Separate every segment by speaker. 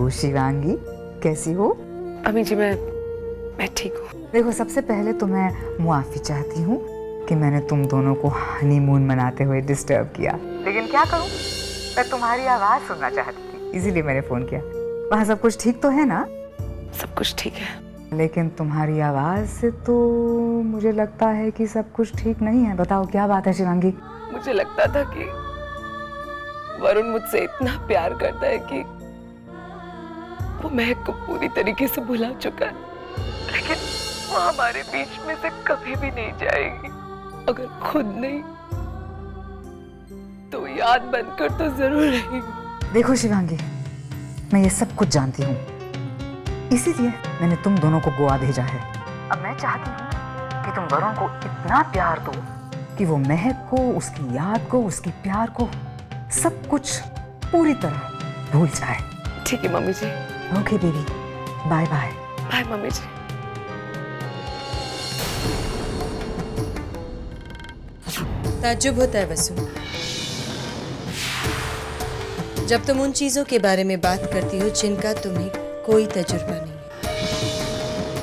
Speaker 1: Hello Shivangi, कैसी हो?
Speaker 2: अम्मी जी मैं ठीक हूँ।
Speaker 1: देखो, सबसे पहले तो मैं मुआफ़ी चाहती हूँ कि मैंने तुम दोनों को हनीमून मनाते हुए डिस्टर्ब किया, लेकिन क्या करूँ, मैं तुम्हारी आवाज़ सुनना चाहती थी, इसीलिए मैंने फ़ोन किया। वहाँ सब कुछ ठीक तो है ना?
Speaker 2: सब कुछ ठीक है,
Speaker 1: लेकिन तुम्हारी आवाज़ से तो मुझे लगता है कि सब कुछ ठीक नहीं है। बताओ क्या बात है शिवांगी?
Speaker 2: मुझे लगता था कि वरुण मुझसे इतना प्यार करता है कि वो महक को पूरी तरीके से भुला चुका है, लेकिन वो हमारे बीच में से कभी भी नहीं जाएगी। अगर खुद नहीं तो याद बनकर तो जरूर रहेगी।
Speaker 1: देखो शिवांगी, मैं ये सब कुछ जानती हूँ, इसीलिए मैंने तुम दोनों को गोवा भेजा है। अब मैं चाहती हूँ कि तुम वरुण को इतना प्यार दो कि वो महक को, उसकी याद को, उसके प्यार को, सब कुछ पूरी तरह भूल जाए।
Speaker 2: ठीक है mummy ji.
Speaker 1: Okay baby, bye bye.
Speaker 2: Bye mummy ji.
Speaker 3: ताज्जुब होता है वसु, जब तुम उन चीजों के बारे में बात करती हो जिनका तुम्हें कोई तजुर्बा नहीं है।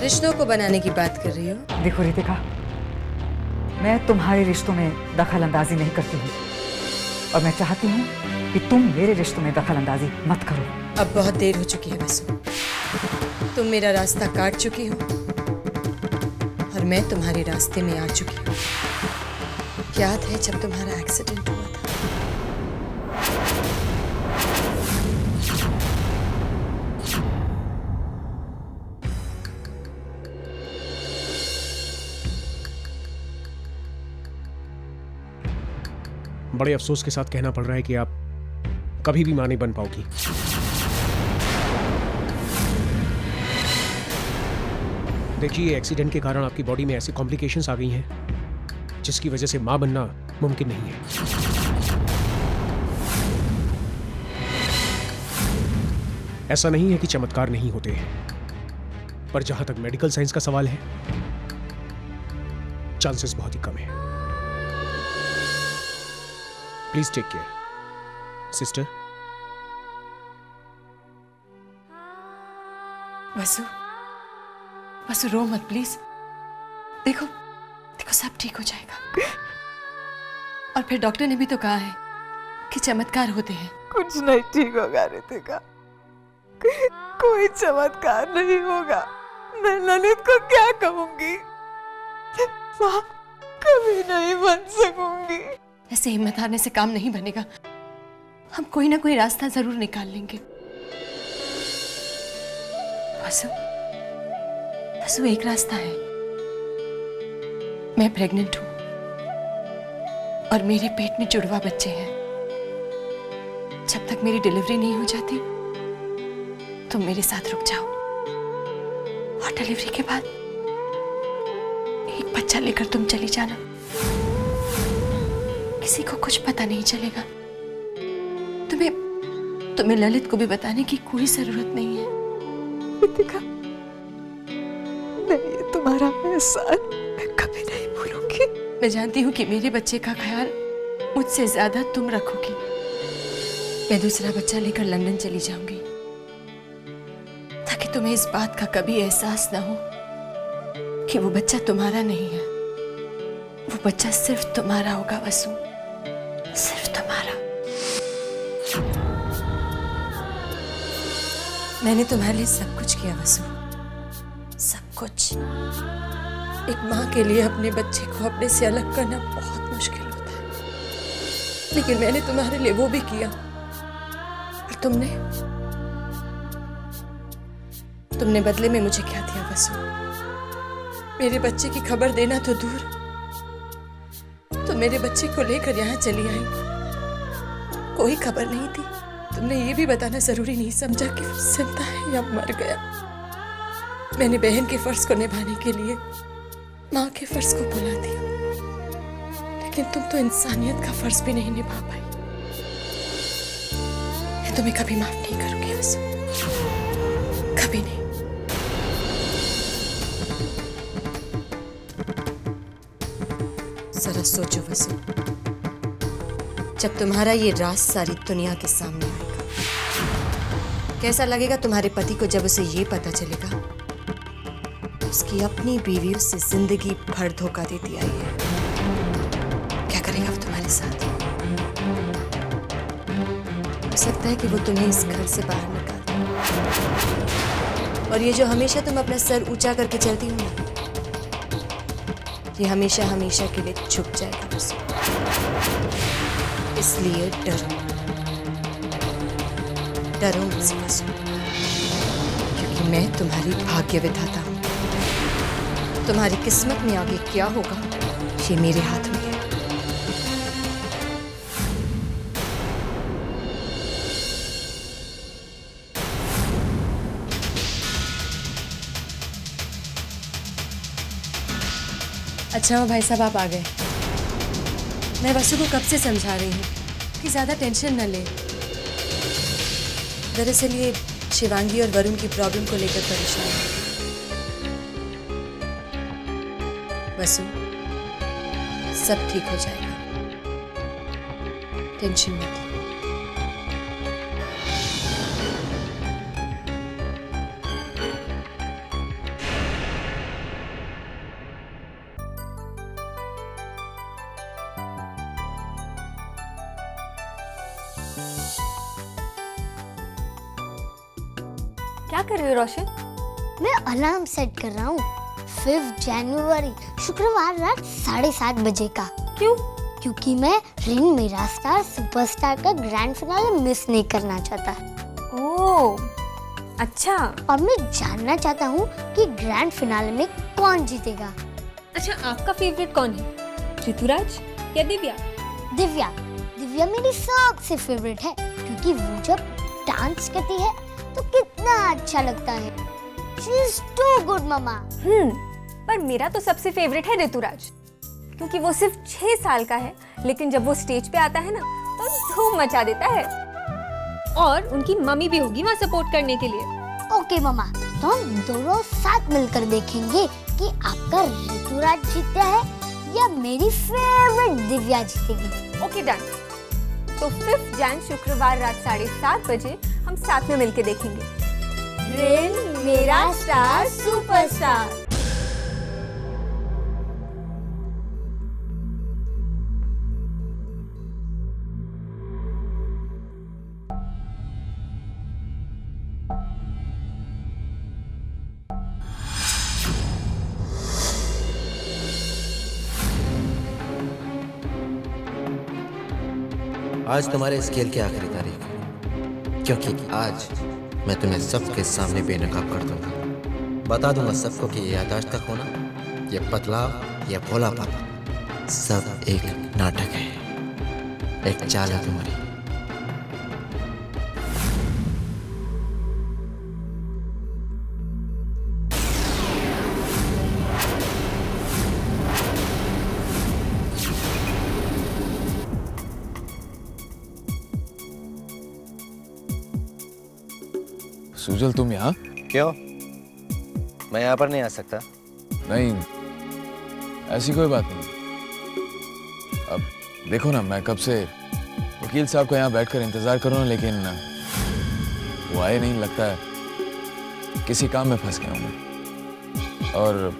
Speaker 3: रिश्तों को बनाने की बात कर रही हो।
Speaker 1: देखो रितिका, मैं तुम्हारे रिश्तों में दखल अंदाजी नहीं करती हूँ, और मैं चाहती हूँ कि तुम मेरे रिश्तों में दखल अंदाजी मत करो।
Speaker 3: अब बहुत देर हो चुकी है वसु, तुम मेरा रास्ता काट चुकी हो और मैं तुम्हारे रास्ते में आ चुकी हूँ। याद है जब तुम्हारा एक्सीडेंट हुआ था?
Speaker 4: बड़े अफसोस के साथ कहना पड़ रहा है कि आप कभी भी मां नहीं बन पाओगी। देखिए, एक्सीडेंट के कारण आपकी बॉडी में ऐसी कॉम्प्लिकेशंस आ गई हैं जिसकी वजह से मां बनना मुमकिन नहीं है। ऐसा नहीं है कि चमत्कार नहीं होते हैं, पर जहां तक मेडिकल साइंस का सवाल है, चांसेस बहुत ही कम है। Please take care sister.
Speaker 3: Vasu, Vasu रो मत प्लीज। देखो देखो सब ठीक हो जाएगा। और फिर डॉक्टर ने भी तो कहा है कि चमत्कार होते हैं।
Speaker 2: कुछ नहीं ठीक होगा रितिका, कोई चमत्कार नहीं होगा। मैं ललित को क्या कहूंगी? मां कभी नहीं बन सकूंगी।
Speaker 3: ऐसे हिम्मत हारने से काम नहीं बनेगा, हम कोई ना कोई रास्ता जरूर निकाल लेंगे। वसु, वसु एक रास्ता है। मैं प्रेग्नेंट हूं और मेरे पेट में जुड़वा बच्चे हैं। जब तक मेरी डिलीवरी नहीं हो जाती तुम मेरे साथ रुक जाओ, और डिलीवरी के बाद एक बच्चा लेकर तुम चली जाना। किसी को कुछ पता नहीं चलेगा। तुम्हें ललित को भी बताने की कोई जरूरत नहीं है।
Speaker 2: रितिका, मैं ये तुम्हारा एहसान मैं कभी नहीं भूलूंगी।
Speaker 3: मैं जानती हूँ कि मेरे बच्चे का ख्याल मुझसे ज्यादा तुम रखोगी। मैं दूसरा बच्चा लेकर लंदन चली जाऊंगी ताकि तुम्हें इस बात का कभी एहसास ना हो कि वो बच्चा तुम्हारा नहीं है। वो बच्चा सिर्फ तुम्हारा होगा वसु, सिर्फ तुम्हारा। मैंने तुम्हारे लिए सब कुछ किया वसु, सब कुछ। एक माँ के लिए अपने बच्चे को अपने से अलग करना बहुत मुश्किल होता है, लेकिन मैंने तुम्हारे लिए वो भी किया। और तुमने बदले में मुझे क्या दिया वसु? मेरे बच्चे की खबर देना तो दूर, तुम मेरे बच्चे को लेकर यहाँ चली आई, कोई खबर नहीं थी। तुमने ये भी बताना जरूरी नहीं समझा कि वो जिंदा है या मर गया। मैंने बहन के फर्ज को निभाने के लिए माँ के फर्ज को भुला दिया, लेकिन तुम तो इंसानियत का फर्ज भी नहीं निभा पाई। मैं तुम्हें कभी माफ नहीं करूंगी वसु, कभी नहीं। जरा सोचो वसु, जब तुम्हारा ये राज सारी दुनिया के सामने आएगा कैसा लगेगा तुम्हारे पति को जब उसे ये पता चलेगा उसकी अपनी बीवी उससे जिंदगी भर धोखा देती आई है। क्या करेगा वो तुम्हारे साथ? हो सकता है कि वो तुम्हें इस घर से बाहर निकाल दे। और ये जो हमेशा तुम अपना सर ऊंचा करके चलती हो ना, ये हमेशा हमेशा के लिए झुक जाएगा बस। इसलिए डरो, डरो मुझसे बस, क्योंकि मैं तुम्हारी भाग्य विधाता हूं। तुम्हारी किस्मत में आगे क्या होगा ये मेरे हाथ में है। अच्छा हो भाई साहब, आप आ गए। मैं वसु को कब से समझा रही हूँ कि ज्यादा टेंशन न ले। दरअसल ये शिवांगी और वरुण की प्रॉब्लम को लेकर परेशान है। वसु, सब ठीक हो जाएगा, टेंशन मत लो।
Speaker 5: क्या कर रही हो रोशन?
Speaker 6: मैं अलार्म सेट कर रहा हूँ 5 जनवरी शुक्रवार रात 7:30 बजे का।
Speaker 5: क्यों?
Speaker 6: क्योंकि मैं रिंग मेरा स्टार सुपरस्टार का ग्रैंड फिनाले मिस नहीं करना चाहता।
Speaker 5: ओह, अच्छा।
Speaker 6: और मैं जानना चाहता हूँ कि ग्रैंड फिनाले में कौन जीतेगा।
Speaker 5: अच्छा, आपका फेवरेट कौन है, ऋतुराज या दिव्या?
Speaker 6: दिव्या। दिव्या मेरी सबसे फेवरेट है क्योंकि वो जब डांस करती है तो कितना अच्छा लगता है। She is too good, मम्मा।
Speaker 5: पर मेरा तो सबसे फेवरेट है ऋतुराज, क्योंकि वो सिर्फ 6 साल का है, लेकिन जब वो स्टेज पे आता है ना तो धूम मचा देता है। और उनकी मम्मी भी होगी वहाँ सपोर्ट करने के लिए।
Speaker 6: ओके मम्मा, तो हम दोनों साथ मिलकर देखेंगे कि आपका ऋतुराज जीतता है या मेरी फेवरेट दिव्या जीतेगी।
Speaker 5: Okay, done. तो 5 जन शुक्रवार रात 7:30 बजे हम साथ में मिलके देखेंगे रिंग मेरा स्टार सुपरस्टार।
Speaker 7: आज तुम्हारे स्केल की आखिरी तारीख है, क्योंकि आज मैं तुम्हें सबके सामने बेनकाब कर दूंगा। बता दूंगा सबको कि ये याददाश्त का खोना, ये बदलाव, ये भोलापन सब एक नाटक है, एक चाल है तुम्हारी।
Speaker 8: सुजल, तुम यहाँ?
Speaker 7: क्यों? मैं यहाँ पर नहीं आ सकता?
Speaker 8: नहीं, ऐसी कोई बात नहीं। अब देखो ना, मैं कब से वकील साहब को यहाँ बैठकर इंतजार कर रहा हूँ, लेकिन वो आए नहीं। लगता है किसी काम में फंस गया हूँ मैं, और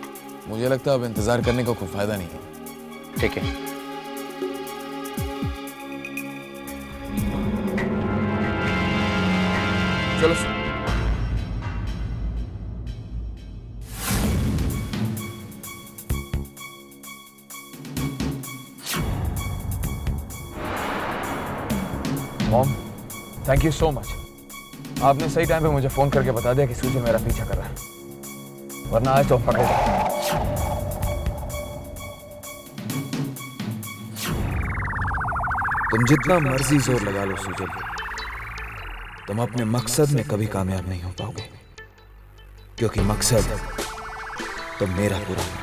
Speaker 8: मुझे लगता है अब इंतजार करने का कोई फायदा नहीं है।
Speaker 7: ठीक है।
Speaker 8: चलो। Mom, thank you so much. आपने सही टाइम पे मुझे फोन करके बता दिया कि सुजल मेरा पीछा कर रहा है, वरना आज तो पकड़ जाता।
Speaker 9: तुम जितना मर्जी जोर लगा लो सुजल, तुम अपने मकसद में कभी कामयाब नहीं हो पाओगे, क्योंकि मकसद तो मेरा पूरा है।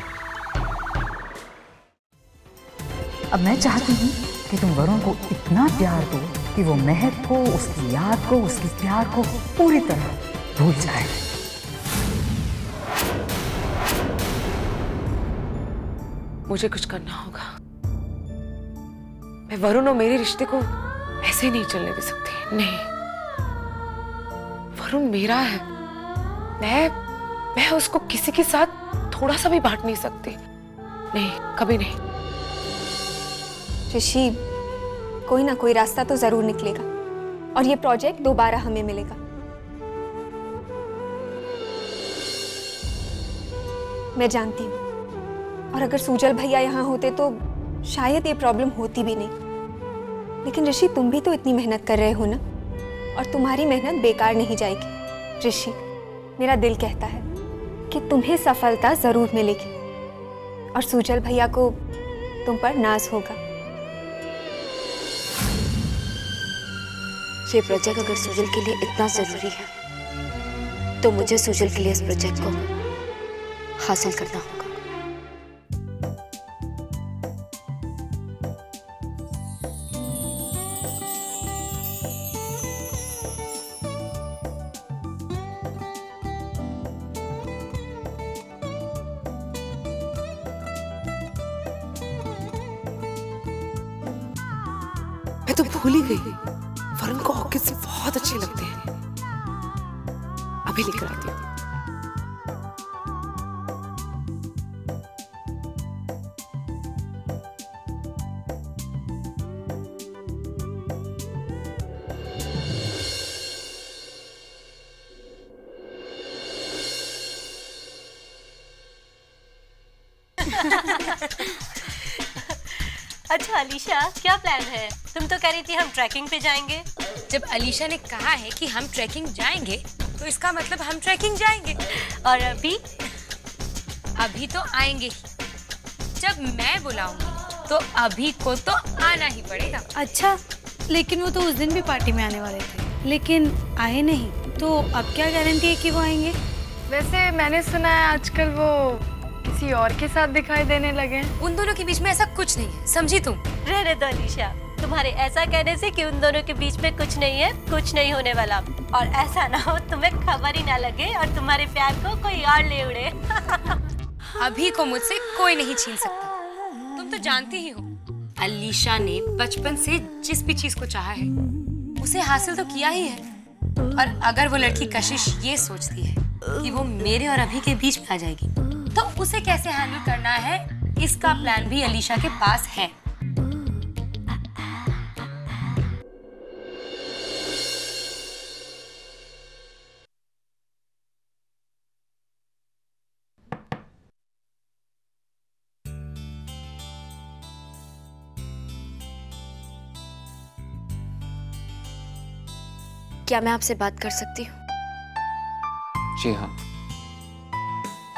Speaker 1: अब मैं चाहती हूँ कि तुम वरुण को इतना प्यार दो कि वो महक को, उसकी याद को, उसके प्यार को पूरी तरह भूल जाए।
Speaker 2: मुझे कुछ करना होगा। मैं वरुण और मेरे रिश्ते को ऐसे नहीं चलने दे सकती। नहीं, वरुण मेरा है। मैं उसको किसी के साथ थोड़ा सा भी बांट नहीं सकती। नहीं, कभी नहीं।
Speaker 5: ऋषि, कोई ना कोई रास्ता तो जरूर निकलेगा और ये प्रोजेक्ट दोबारा हमें मिलेगा। मैं जानती हूँ, और अगर सुजल भैया यहाँ होते तो शायद ये प्रॉब्लम होती भी नहीं। लेकिन ऋषि, तुम भी तो इतनी मेहनत कर रहे हो ना, और तुम्हारी मेहनत बेकार नहीं जाएगी। ऋषि, मेरा दिल कहता है कि तुम्हें सफलता जरूर मिलेगी और सुजल भैया को तुम पर नाज होगा।
Speaker 10: ये प्रोजेक्ट अगर सुजल के लिए इतना जरूरी है तो मुझे सुजल के लिए इस प्रोजेक्ट को हासिल करना होगा।
Speaker 2: मैं तो भूल ही गई, वरुण को ऑर्किड्स बहुत अच्छे लगते हैं। अभी लेकर आती हूँ।
Speaker 10: अच्छा अलीशा, क्या प्लान है? तुम तो कह रही थी हम ट्रैकिंग पे जाएंगे।
Speaker 3: जब अलीशा ने कहा है कि हम ट्रैकिंग जाएंगे तो इसका मतलब हम ट्रैकिंग जाएंगे।
Speaker 10: और अभी
Speaker 3: तो आएंगे ही। जब मैं बुलाऊंगी तो अभी को तो आना ही पड़ेगा।
Speaker 11: अच्छा, लेकिन वो तो उस दिन भी पार्टी में आने वाले थे, लेकिन आए नहीं, तो अब क्या गारंटी है कि वो आएंगे?
Speaker 12: वैसे मैंने सुना है आजकल वो किसी और के साथ दिखाई देने लगे हैं।
Speaker 3: उन दोनों के बीच में ऐसा कुछ नहीं है, समझी तुम?
Speaker 10: रहने दो अलीशा, तुम्हारे ऐसा कहने से कि उन दोनों के बीच में कुछ नहीं है, कुछ नहीं होने वाला। और ऐसा ना हो तुम्हें खबर ही ना लगे और तुम्हारे प्यार को कोई और ले उड़े।
Speaker 3: अभी को मुझसे कोई नहीं छीन सकता। तुम तो जानती ही हो, अलीशा ने बचपन से जिस भी चीज को चाहा है उसे हासिल तो किया ही है। और अगर वो लड़की कशिश ये सोचती है कि वो मेरे और अभी के बीच में आ जाएगी, तो उसे कैसे हैंडल करना है इसका प्लान भी अलीशा के पास है।
Speaker 10: क्या मैं आपसे बात कर सकती हूँ?
Speaker 13: जी हाँ,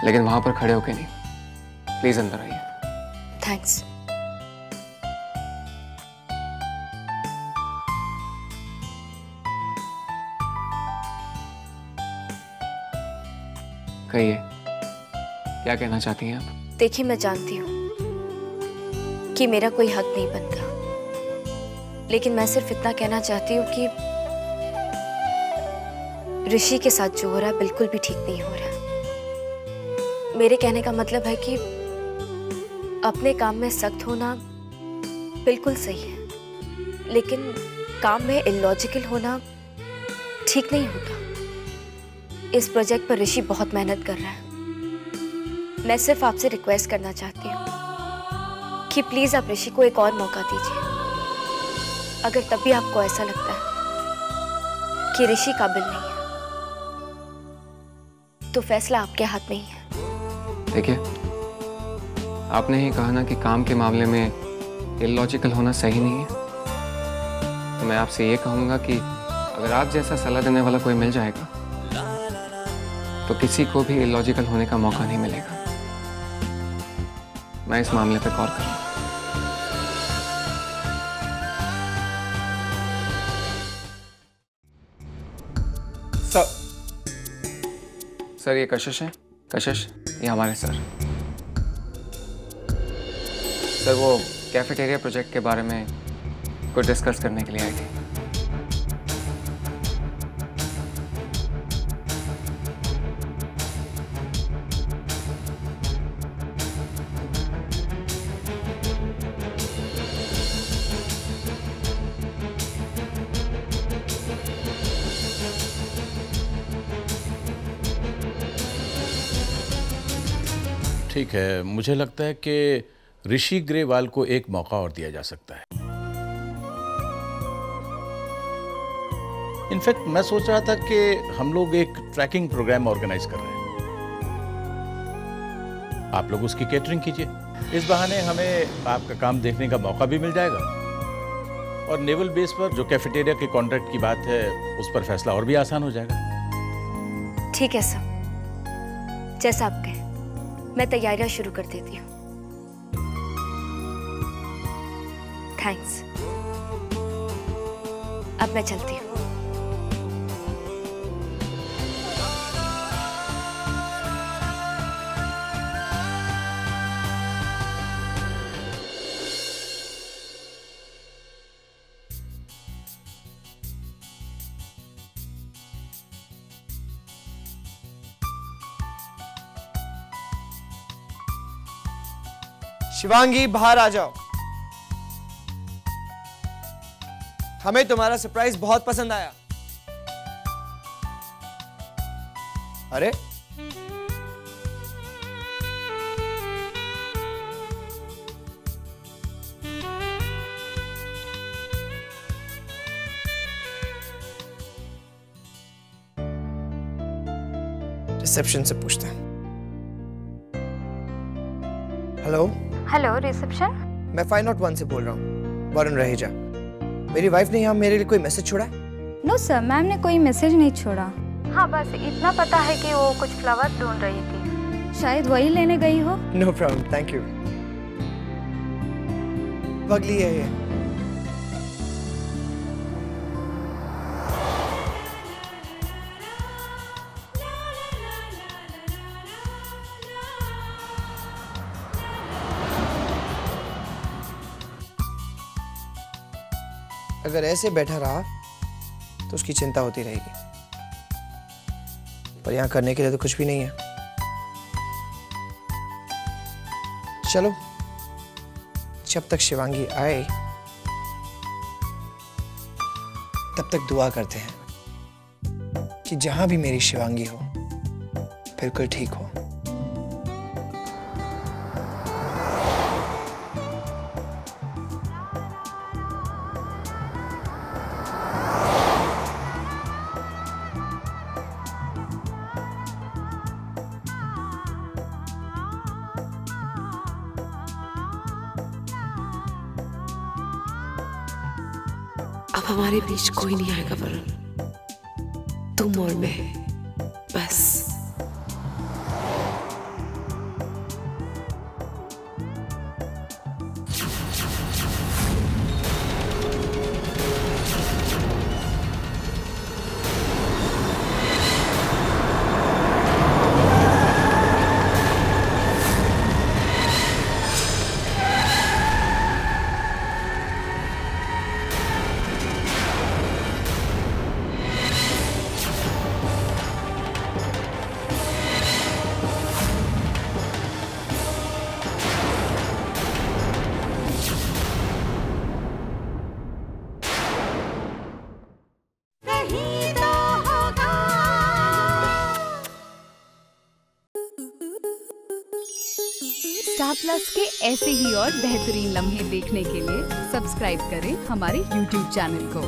Speaker 13: लेकिन वहां पर खड़े होके नहीं, प्लीज अंदर आइए।
Speaker 10: थैंक्स।
Speaker 13: कहिए, क्या कहना चाहती हैं आप?
Speaker 10: देखिए, मैं जानती हूँ कि मेरा कोई हक नहीं बनता, लेकिन मैं सिर्फ इतना कहना चाहती हूँ कि ऋषि के साथ जो हो रहा है बिल्कुल भी ठीक नहीं हो रहा। मेरे कहने का मतलब है कि अपने काम में सख्त होना बिल्कुल सही है, लेकिन काम में इलॉजिकल होना ठीक नहीं होता। इस प्रोजेक्ट पर ऋषि बहुत मेहनत कर रहा है। मैं सिर्फ आपसे रिक्वेस्ट करना चाहती हूँ कि प्लीज आप ऋषि को एक और मौका दीजिए। अगर तब भी आपको ऐसा लगता है कि ऋषि काबिल नहीं है, तो फैसला आपके हाथ में ही है।
Speaker 13: देखिए, आपने ही कहा ना कि काम के मामले में इलॉजिकल होना सही नहीं है, तो मैं आपसे ये कहूंगा कि अगर आप जैसा सलाह देने वाला कोई मिल जाएगा तो किसी को भी इलॉजिकल होने का मौका नहीं मिलेगा। मैं इस मामले पे गौर करूंगा। सर, ये कशिश है। कशिश, ये हमारे सर। सर, वो कैफेटेरिया प्रोजेक्ट के बारे में कुछ डिस्कस करने के लिए आई थी।
Speaker 14: ठीक है, मुझे लगता है कि ऋषि ग्रेवाल को एक मौका और दिया जा सकता है। इनफैक्ट मैं सोच रहा था कि हम लोग एक ट्रैकिंग प्रोग्राम ऑर्गेनाइज कर रहे हैं। आप लोग उसकी केटरिंग कीजिए। इस बहाने हमें आपका काम देखने का मौका भी मिल जाएगा और नेवल बेस पर जो कैफेटेरिया के कॉन्ट्रैक्ट की बात है उस पर फैसला और भी आसान हो जाएगा।
Speaker 10: ठीक है सर, जैसा आप कहें। मैं तैयारियां शुरू कर देती हूँ। थैंक्स। अब मैं चलती हूँ।
Speaker 15: शिवांगी, बाहर आ जाओ। हमें तुम्हारा सरप्राइज बहुत पसंद आया। अरे रिसेप्शन से पूछते हैं। Hello
Speaker 16: hello, reception.
Speaker 15: मैं 501 से बोल रहा हूँ, वरुण रहेजा। मेरी वाइफ ने यहाँ मेरे लिए कोई मैसेज छोड़ा है?
Speaker 16: नो सर, मैम ने कोई मैसेज नहीं छोड़ा। हाँ, बस इतना पता है कि वो कुछ फ्लावर ढूंढ रही थी, शायद वही लेने गई हो।
Speaker 15: No problem, thank you. पगली है ये। अगर ऐसे बैठा रहा तो उसकी चिंता होती रहेगी, पर यहां करने के लिए तो कुछ भी नहीं है। चलो, जब तक शिवांगी आए तब तक दुआ करते हैं कि जहां भी मेरी शिवांगी हो बिल्कुल ठीक हो।
Speaker 2: अब हमारे बीच कोई नहीं आएगा वरुण, तुम और मैं, बस।
Speaker 17: स्टार प्लस के ऐसे ही और बेहतरीन लम्हे देखने के लिए सब्सक्राइब करें हमारे YouTube चैनल को।